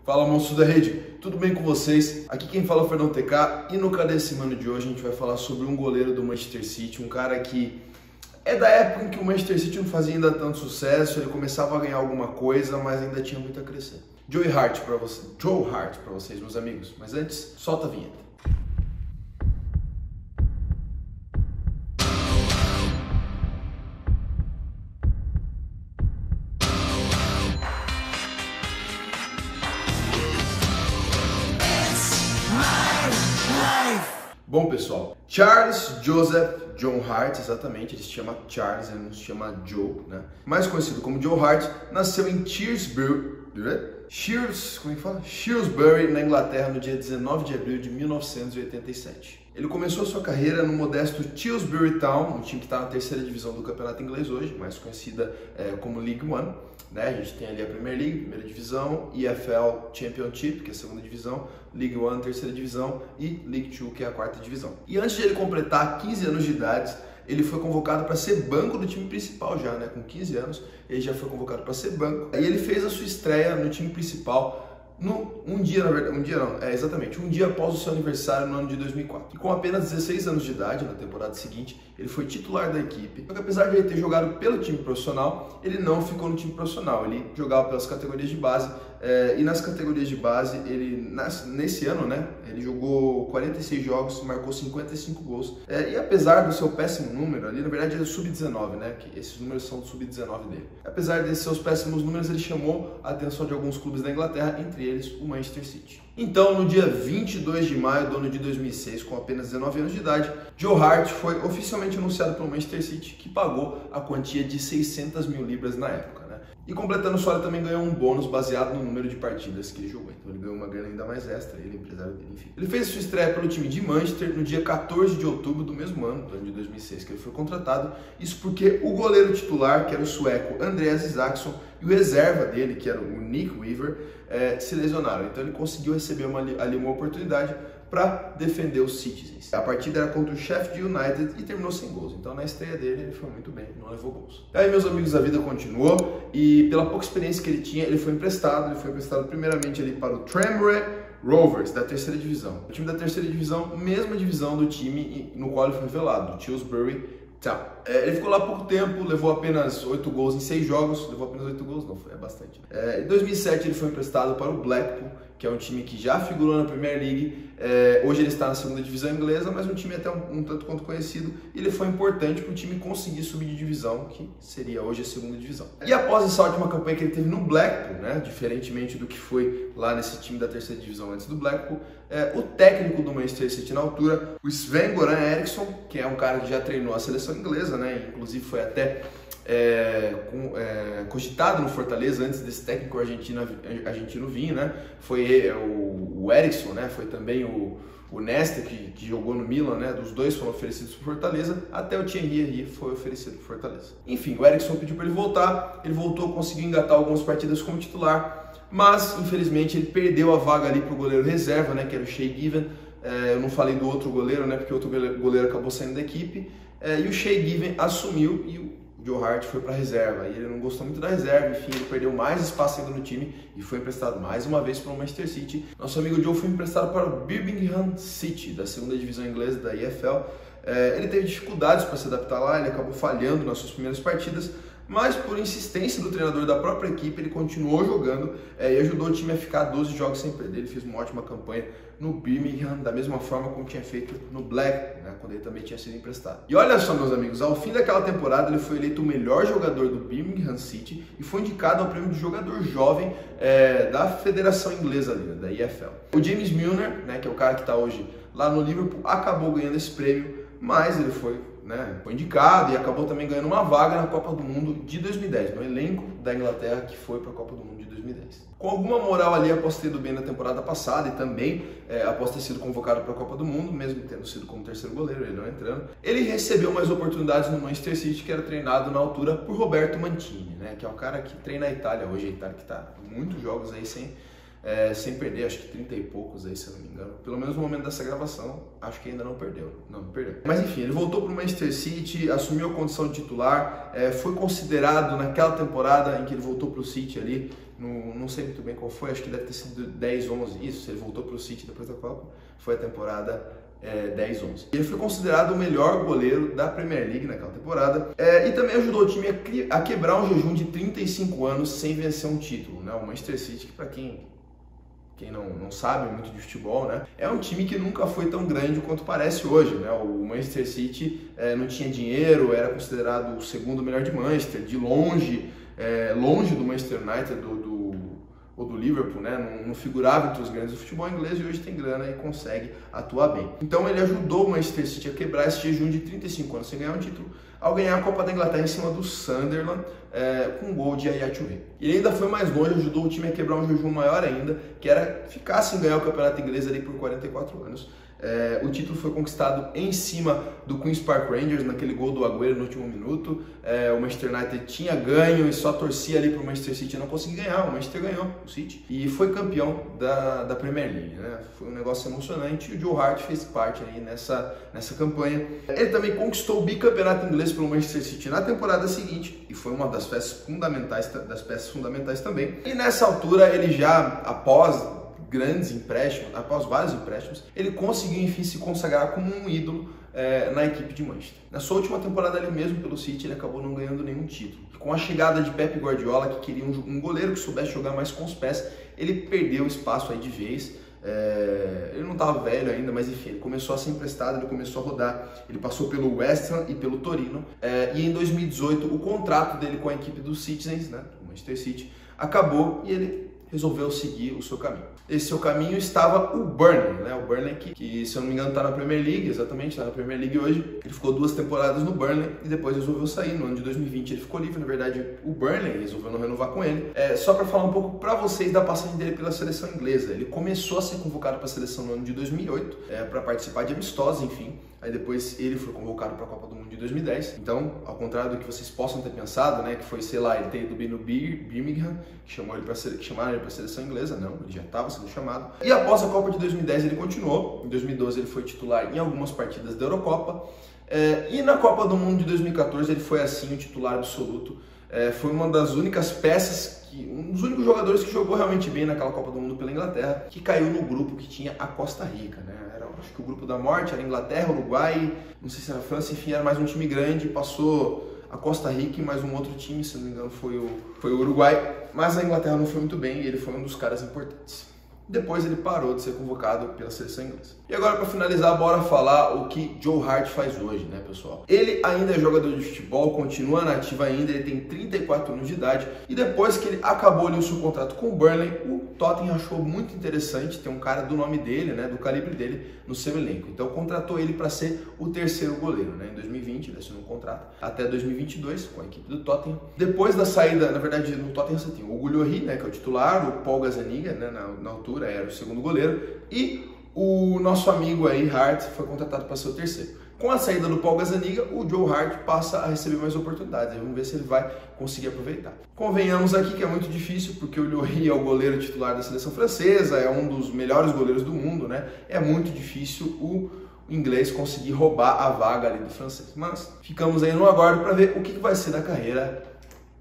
Fala, monstros da rede, tudo bem com vocês? Aqui quem fala é o Fernando TK e no Cadê Esse Mano de hoje a gente vai falar sobre um goleiro do Manchester City, um cara que é da época em que o Manchester City não fazia ainda tanto sucesso, ele começava a ganhar alguma coisa, mas ainda tinha muito a crescer. Joe Hart pra vocês, meus amigos. Mas antes, solta a vinheta. Bom, pessoal, Charles Joseph John Hart, exatamente, ele se chama Charles, ele não se chama Joe, né? Mais conhecido como Joe Hart, nasceu em Shrewsbury, na Inglaterra, no dia 19 de abril de 1987. Ele começou a sua carreira no modesto Shrewsbury Town, um time que está na terceira divisão do campeonato inglês hoje, mais conhecida como League One. Né? A gente tem ali a Premier League, primeira divisão, EFL Championship, que é a segunda divisão, League One, terceira divisão, e League Two, que é a quarta divisão. E antes de ele completar 15 anos de idade, ele foi convocado para ser banco do time principal já, né? Com 15 anos, ele já foi convocado para ser banco. E ele fez a sua estreia no time principal um dia após o seu aniversário no ano de 2004. E com apenas 16 anos de idade, na temporada seguinte, ele foi titular da equipe. Só que apesar de ele ter jogado pelo time profissional, ele não ficou no time profissional, ele jogava pelas categorias de base, e nas categorias de base, nesse ano, né, ele jogou 46 jogos, marcou 55 gols, e apesar do seu péssimo número ali, na verdade ele é sub-19, né, que esses números são do sub-19 dele. Apesar desses seus péssimos números, ele chamou a atenção de alguns clubes da Inglaterra, entre eles o Manchester City. Então, no dia 22 de maio do ano de 2006, com apenas 19 anos de idade, Joe Hart foi oficialmente anunciado pelo Manchester City, que pagou a quantia de 600 mil libras na época, né? E completando só, ele também ganhou um bônus baseado no número de partidas que ele jogou. Então ele ganhou uma grana ainda mais extra, ele, empresário dele, enfim. Ele fez sua estreia pelo time de Manchester no dia 14 de outubro do mesmo ano, do ano de 2006, que ele foi contratado. Isso porque o goleiro titular, que era o sueco Andreas Isaksson, e o reserva dele, que era o Nick Weaver, se lesionaram. Então ele conseguiu receber ali uma oportunidade para defender os Citizens. A partida era contra o Sheffield United e terminou sem gols. Então na estreia dele ele foi muito bem, não levou gols. Aí, meus amigos, a vida continuou e pela pouca experiência que ele tinha, ele foi emprestado primeiramente ali para o Tranmere Rovers, da terceira divisão. O time da terceira divisão, mesma divisão do time no qual ele foi revelado, do Shrewsbury Town. Ele ficou lá pouco tempo, levou apenas 8 gols em 6 jogos, é bastante. Em 2007 ele foi emprestado para o Blackpool, que é um time que já figurou na Premier League. Hoje ele está na segunda divisão inglesa, mas um time até um tanto quanto conhecido. E ele foi importante para o time conseguir subir de divisão, que seria hoje a segunda divisão. E após essa última campanha que ele teve no Blackpool, né, diferentemente do que foi lá nesse time da terceira divisão antes do Blackpool, o técnico do Manchester City na altura, o Sven-Göran Eriksson, que é um cara que já treinou a seleção inglesa, né, inclusive foi até cogitado no Fortaleza antes desse técnico argentino vir, né? Foi o Eriksson, né? Foi também o Nesta que jogou no Milan, né? Dos dois foram oferecidos por Fortaleza, até o Thierry Henry foi oferecido por Fortaleza. Enfim, o Eriksson pediu para ele voltar, ele voltou, conseguiu engatar algumas partidas como titular, mas infelizmente ele perdeu a vaga ali para o goleiro reserva, né? Que era o Shay Given. Eu não falei do outro goleiro, né? Porque o outro goleiro acabou saindo da equipe, e o Shay Given assumiu e o Joe Hart foi para a reserva, e ele não gostou muito da reserva, enfim, ele perdeu mais espaço ainda no time e foi emprestado mais uma vez para o Manchester City. Nosso amigo Joe foi emprestado para o Birmingham City, da segunda divisão inglesa da EFL. Ele teve dificuldades para se adaptar lá, ele acabou falhando nas suas primeiras partidas, mas por insistência do treinador da própria equipe, ele continuou jogando e ajudou o time a ficar 12 jogos sem perder. Ele fez uma ótima campanha no Birmingham, da mesma forma como tinha feito no Blackpool, né, quando ele também tinha sido emprestado. E olha só, meus amigos, ao fim daquela temporada ele foi eleito o melhor jogador do Birmingham City e foi indicado ao prêmio de jogador jovem da Federação Inglesa ali, da EFL. O James Milner, né, que é o cara que está hoje lá no Liverpool, acabou ganhando esse prêmio, mas ele foi indicado e acabou também ganhando uma vaga na Copa do Mundo de 2010, no elenco da Inglaterra que foi para a Copa do Mundo de 2010. Com alguma moral ali após ter ido bem na temporada passada e também após ter sido convocado para a Copa do Mundo, mesmo tendo sido como terceiro goleiro, ele não entrando, ele recebeu mais oportunidades no Manchester City, que era treinado na altura por Roberto Mantini, né, que é um cara que treina a Itália hoje, a Itália que está muitos jogos aí sem perder, acho que 30 e poucos aí, se eu não me engano. Pelo menos no momento dessa gravação, acho que ainda não perdeu. Mas enfim, ele voltou para o Manchester City, assumiu a condição de titular, foi considerado naquela temporada em que ele voltou para o City ali, não sei muito bem qual foi, acho que deve ter sido 10, 11, isso, ele voltou para o City depois da Copa, foi a temporada 10, 11. Ele foi considerado o melhor goleiro da Premier League naquela temporada e também ajudou o time a quebrar um jejum de 35 anos sem vencer um título, né? O Manchester City, que para quem não sabe muito de futebol, né, é um time que nunca foi tão grande quanto parece hoje, né? O Manchester City não tinha dinheiro, era considerado o segundo melhor de Manchester, de longe, longe do Manchester United ou do Liverpool, né? Não figurava entre os grandes do futebol inglês e hoje tem grana e consegue atuar bem. Então ele ajudou o Manchester City a quebrar esse jejum de 35 anos sem ganhar um título, ao ganhar a Copa da Inglaterra em cima do Sunderland, com um gol de Yaya Touré. Ele ainda foi mais longe, ajudou o time a quebrar um jejum maior ainda, que era ficar sem ganhar o campeonato inglês ali por 44 anos. O título foi conquistado em cima do Queen's Park Rangers, naquele gol do Agüero no último minuto. O Manchester United tinha ganho e só torcia ali para o Manchester City não conseguir ganhar. O Manchester ganhou, o City, e foi campeão da Premier League, né? Foi um negócio emocionante e o Joe Hart fez parte aí nessa campanha. Ele também conquistou o bicampeonato inglês pelo Manchester City na temporada seguinte e foi uma das peças fundamentais também. E nessa altura ele já, após vários empréstimos, ele conseguiu enfim se consagrar como um ídolo na equipe de Manchester. Na sua última temporada ali mesmo pelo City, ele acabou não ganhando nenhum título. Com a chegada de Pep Guardiola, que queria um goleiro que soubesse jogar mais com os pés, ele perdeu o espaço aí de vez. Ele não estava velho ainda, mas enfim, ele começou a ser emprestado, ele começou a rodar, ele passou pelo West Ham e pelo Torino, e em 2018 o contrato dele com a equipe dos Citizens, né, do Manchester City, acabou e ele resolveu seguir o seu caminho. Esse seu caminho estava o Burnley, né? O Burnley que se eu não me engano está na Premier League, exatamente, está na Premier League hoje. Ele ficou 2 temporadas no Burnley e depois resolveu sair. No ano de 2020 ele ficou livre, na verdade o Burnley resolveu não renovar com ele. Só para falar um pouco para vocês da passagem dele pela seleção inglesa. Ele começou a ser convocado para a seleção no ano de 2008, para participar de amistosos, enfim. Aí depois ele foi convocado para a Copa do Mundo de 2010. Então, ao contrário do que vocês possam ter pensado, né, que foi, sei lá, ele ter ido bem no Birmingham, que chamaram ele para a seleção inglesa, não, ele já estava sendo chamado. E após a Copa de 2010 ele continuou. Em 2012 ele foi titular em algumas partidas da Eurocopa. E na Copa do Mundo de 2014 ele foi assim o titular absoluto. Foi uma das únicas peças, um dos únicos jogadores que jogou realmente bem naquela Copa do Mundo pela Inglaterra, que caiu no grupo que tinha a Costa Rica, né? Acho que o grupo da morte era Inglaterra, Uruguai, não sei se era França, enfim, era mais um time grande, passou a Costa Rica e mais um outro time, se não me engano foi o Uruguai, mas a Inglaterra não foi muito bem e ele foi um dos caras importantes. Depois ele parou de ser convocado pela seleção inglesa. E agora, para finalizar, bora falar o que Joe Hart faz hoje, né, pessoal? Ele ainda é jogador de futebol, continua na ativa ainda, ele tem 34 anos de idade e depois que ele acabou ali o seu contrato com o Burnley, o Tottenham achou muito interessante ter um cara do nome dele, né, do calibre dele, no seu elenco. Então contratou ele para ser o terceiro goleiro, né? Em 2020 ele assinou um contrato até 2022 com a equipe do Tottenham. Depois da saída, na verdade, no Tottenham você tem o Gulhory, né, que é o titular, o Paul Gazzaniga, né, na altura era o segundo goleiro, e o nosso amigo aí, Hart, foi contratado para ser o terceiro. Com a saída do Paul Gazzaniga, o Joe Hart passa a receber mais oportunidades. Vamos ver se ele vai conseguir aproveitar. Convenhamos aqui que é muito difícil, porque o Lloris é o goleiro titular da seleção francesa, é um dos melhores goleiros do mundo, né? É muito difícil o inglês conseguir roubar a vaga ali do francês. Mas ficamos aí no aguardo para ver o que vai ser da carreira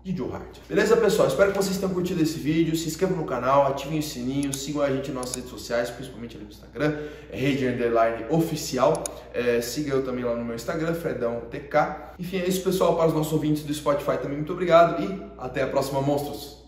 de Joe Hart. Beleza, pessoal? Espero que vocês tenham curtido esse vídeo. Se inscrevam no canal, ativem o sininho, sigam a gente nas nossas redes sociais, principalmente ali no Instagram, Rede_Oficial. Siga eu também lá no meu Instagram, FredãoTK. Enfim, é isso, pessoal. Para os nossos ouvintes do Spotify também, muito obrigado e até a próxima, monstros!